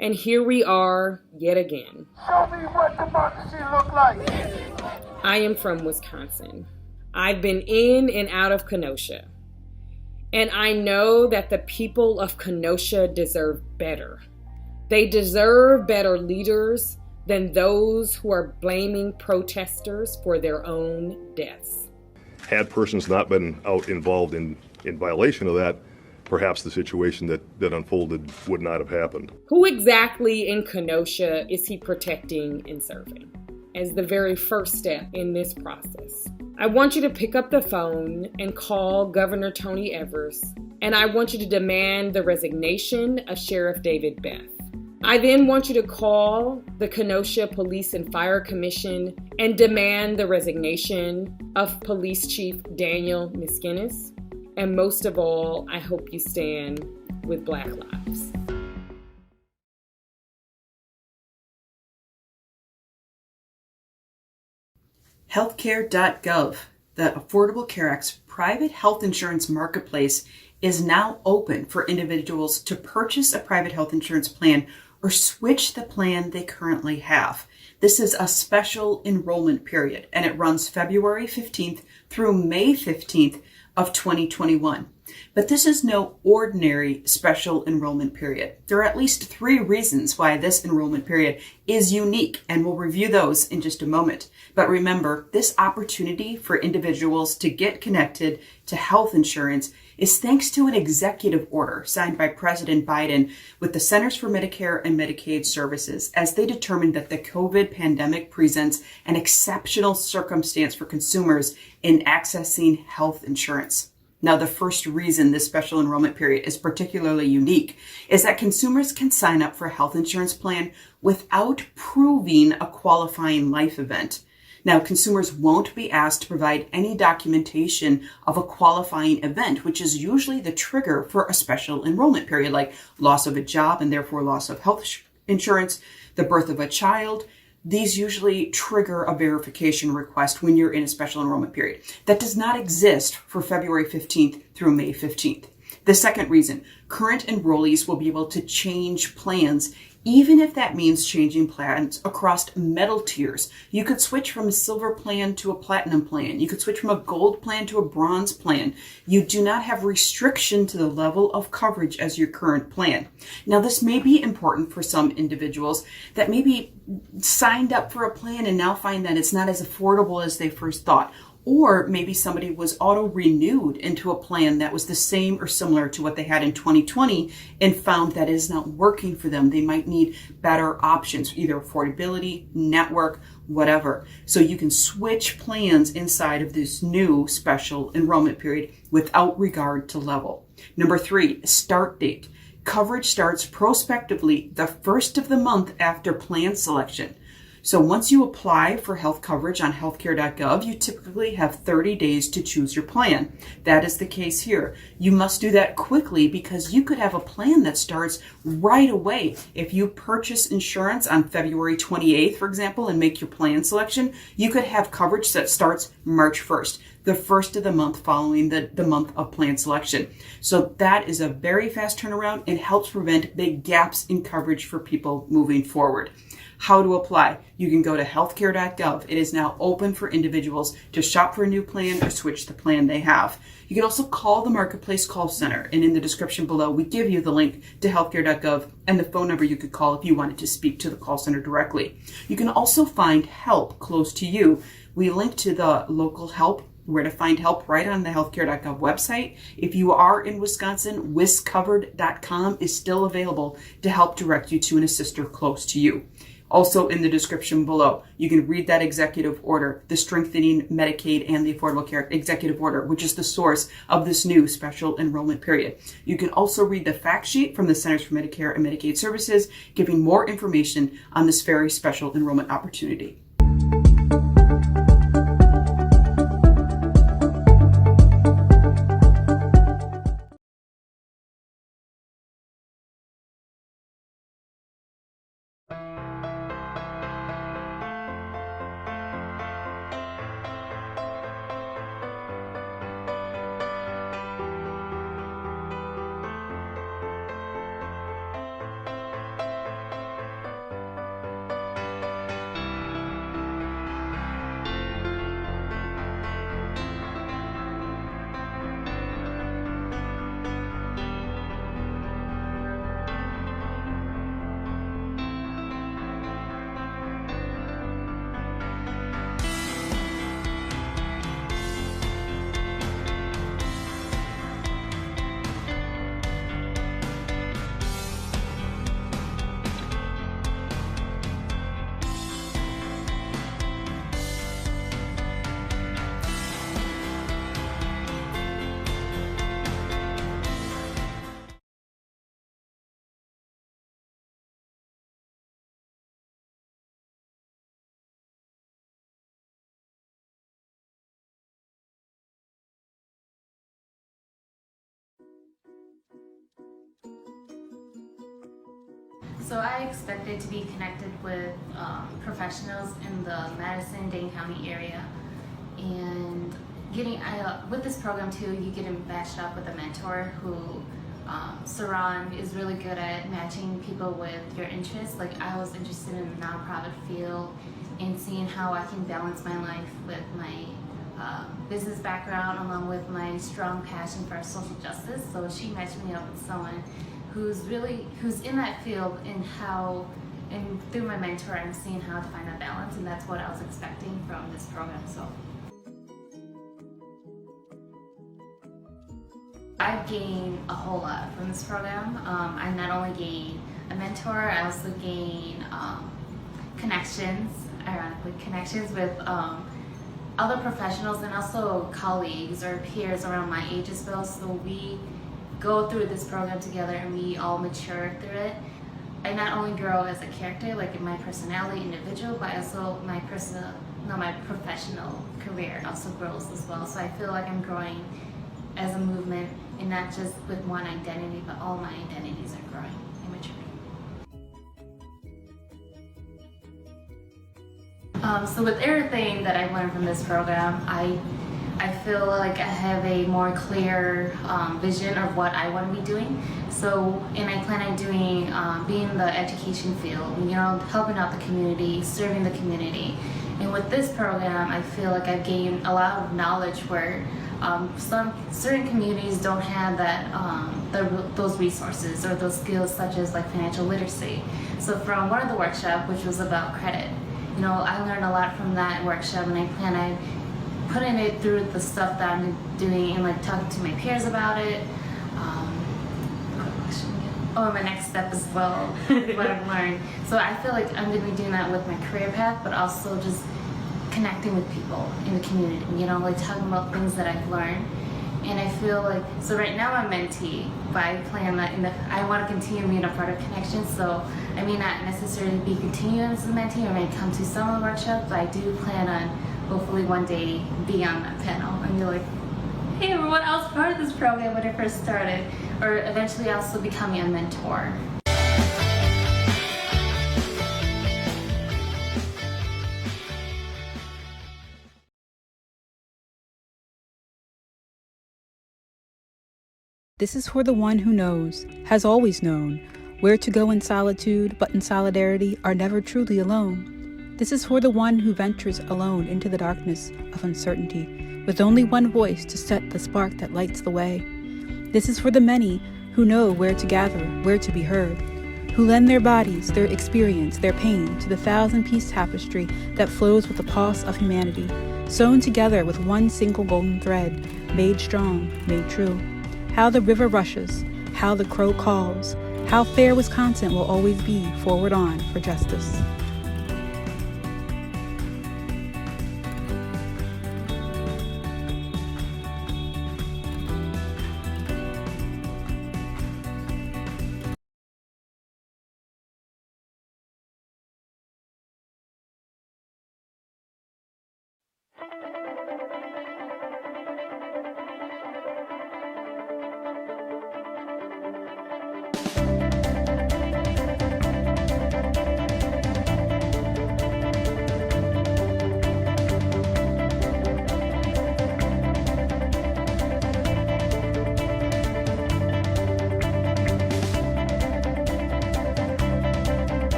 And here we are yet again. Show me what democracy look like. I am from Wisconsin. I've been in and out of Kenosha. And I know that the people of Kenosha deserve better. They deserve better leaders than those who are blaming protesters for their own deaths. Had persons not been out involved in violation of that, perhaps the situation that unfolded would not have happened. Who exactly in Kenosha is he protecting and serving? As the very first step in this process, I want you to pick up the phone and call Governor Tony Evers, and I want you to demand the resignation of Sheriff David Beth. I then want you to call the Kenosha Police and Fire Commission and demand the resignation of Police Chief Daniel Miskinnis. And most of all, I hope you stand with Black Lives. Healthcare.gov, the Affordable Care Act's private health insurance marketplace, is now open for individuals to purchase a private health insurance plan or switch the plan they currently have. This is a special enrollment period, and it runs February 15th through May 15th of 2021. But this is no ordinary special enrollment period. There are at least 3 reasons why this enrollment period is unique, and we'll review those in just a moment. But remember, this opportunity for individuals to get connected to health insurance is thanks to an executive order signed by President Biden with the Centers for Medicare and Medicaid Services, as they determined that the COVID pandemic presents an exceptional circumstance for consumers in accessing health insurance. Now, the first reason this special enrollment period is particularly unique is that consumers can sign up for a health insurance plan without proving a qualifying life event. Now, consumers won't be asked to provide any documentation of a qualifying event, which is usually the trigger for a special enrollment period, like loss of a job and therefore loss of health insurance, the birth of a child. These usually trigger a verification request when you're in a special enrollment period. That does not exist for February 15th through May 15th. The second reason, current enrollees will be able to change plans, even if that means changing plans across metal tiers. You could switch from a silver plan to a platinum plan. You could switch from a gold plan to a bronze plan. You do not have restriction to the level of coverage as your current plan. Now, this may be important for some individuals that maybe signed up for a plan and now find that it's not as affordable as they first thought. Or maybe somebody was auto-renewed into a plan that was the same or similar to what they had in 2020 and found that is not working for them. They might need better options, either affordability, network, whatever. So you can switch plans inside of this new special enrollment period without regard to level. Number 3, start date. Coverage starts prospectively the first of the month after plan selection. So once you apply for health coverage on healthcare.gov, you typically have 30 days to choose your plan. That is the case here. You must do that quickly because you could have a plan that starts right away. If you purchase insurance on February 28th, for example, and make your plan selection, you could have coverage that starts March 1st, the first of the month following the month of plan selection. So that is a very fast turnaround and helps prevent big gaps in coverage for people moving forward. How to apply? You can go to healthcare.gov. It is now open for individuals to shop for a new plan or switch the plan they have. You can also call the Marketplace call center, and in the description below, we give you the link to healthcare.gov and the phone number you could call if you wanted to speak to the call center directly. You can also find help close to you. We link to the local help, where to find help, right on the healthcare.gov website. If you are in Wisconsin, wiscovered.com is still available to help direct you to an assister close to you. Also in the description below, you can read that executive order, the Strengthening Medicaid and the Affordable Care Executive Order, which is the source of this new special enrollment period. You can also read the fact sheet from the Centers for Medicare and Medicaid Services, giving more information on this very special enrollment opportunity. So I expected to be connected with professionals in the Madison-Dane County area, and with this program too, you get matched up with a mentor who Saran is really good at matching people with your interests. Like, I was interested in the nonprofit field and seeing how I can balance my life with my business background along with my strong passion for social justice. So she matched me up with someone who's in that field, and through my mentor I'm seeing how to find that balance, and that's what I was expecting from this program. So I've gained a whole lot from this program. I not only gained a mentor, I also gained connections with other professionals and also colleagues or peers around my age as well. So we go through this program together and we all mature through it. I not only grow as a character, like in my personality, individual, but also my professional career also grows as well. So I feel like I'm growing as a movement, and not just with one identity, but all my identities are growing and maturing. So with everything that I've learned from this program, I feel like I have a more clear vision of what I want to be doing. So, and I plan on doing, being in the education field, helping out the community, serving the community. And with this program, I feel like I've gained a lot of knowledge where some certain communities don't have that those resources or those skills, such as like financial literacy. So from one of the workshops, which was about credit, I learned a lot from that workshop, and I plan on putting it through the stuff that I'm doing and like talking to my peers about it. My next step as well, what I've learned. So I feel like I'm going to be doing that with my career path, but also just connecting with people in the community, like talking about things that I've learned. And I feel like, so right now I'm mentee, but I plan that I want to continue being a part of Connections. So I may not necessarily be continuing as a mentee, or may come to some of the workshops, but I do plan on hopefully one day be on that panel and be like, hey everyone, I was part of this program when I first started, or eventually also becoming a mentor. This is for the one who knows, has always known, where to go in solitude, but in solidarity are never truly alone. This is for the one who ventures alone into the darkness of uncertainty, with only one voice to set the spark that lights the way. This is for the many who know where to gather, where to be heard, who lend their bodies, their experience, their pain to the thousand-piece tapestry that flows with the pulse of humanity, sewn together with one single golden thread, made strong, made true. How the river rushes, how the crow calls, how fair Wisconsin will always be forward on for justice.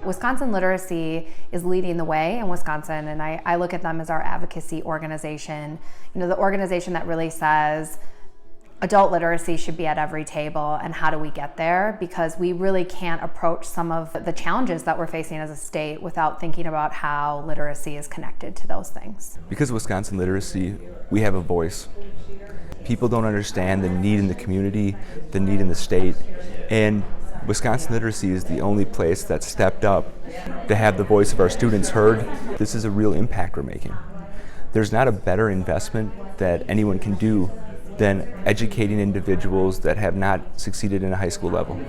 Wisconsin Literacy is leading the way in Wisconsin, and I look at them as our advocacy organization. You know, the organization that really says adult literacy should be at every table, and how do we get there? Because we really can't approach some of the challenges that we're facing as a state without thinking about how literacy is connected to those things. Because of Wisconsin Literacy, we have a voice. People don't understand the need in the community, the need in the state, and Wisconsin Literacy is the only place that stepped up to have the voice of our students heard. This is a real impact we're making. There's not a better investment that anyone can do than educating individuals that have not succeeded in a high school level.